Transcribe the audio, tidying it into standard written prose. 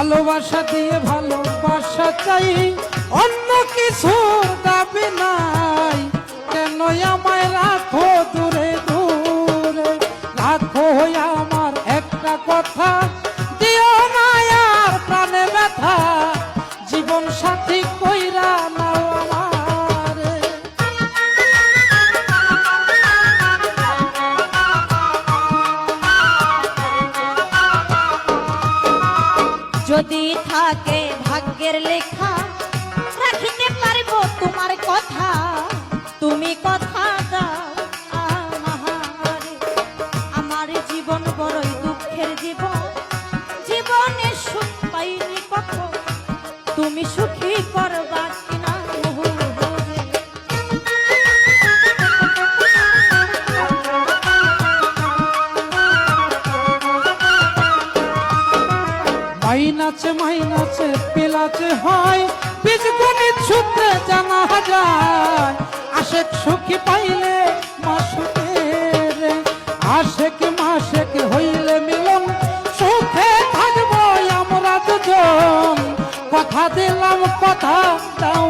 ভালোবাসা দিয়ে ভালোবাসা চাই, অন্য কিছু দাবি নাই। কেন আমায় রাখো দূরে দূরে, রাখো আমার একটা কথা, দিও না আর প্রাণে ব্যথা, জীবন সাথী কইরা নাও আমারে। যদি থাকে ভাগ্যের লেখা, রাখিতে পারবো তোমার কথা, তুমি কথা দাও আমারে। আমার জীবন বড়ই দুঃখের জীবন, জীবনে সুখ পাইনি কত, তুমি সুখী করবা কিনা মোহরে। মাইনাচে মাইনাচে পেলাচে হয়, বীজগণিত সূত্রে জানা যায়। আশেক সুখী পাইলে মাসুকের, আশেক মাসেক হইলে মিলন, সুখে থাকবো আমরা দুজন। কথা দিলাম কথা দাও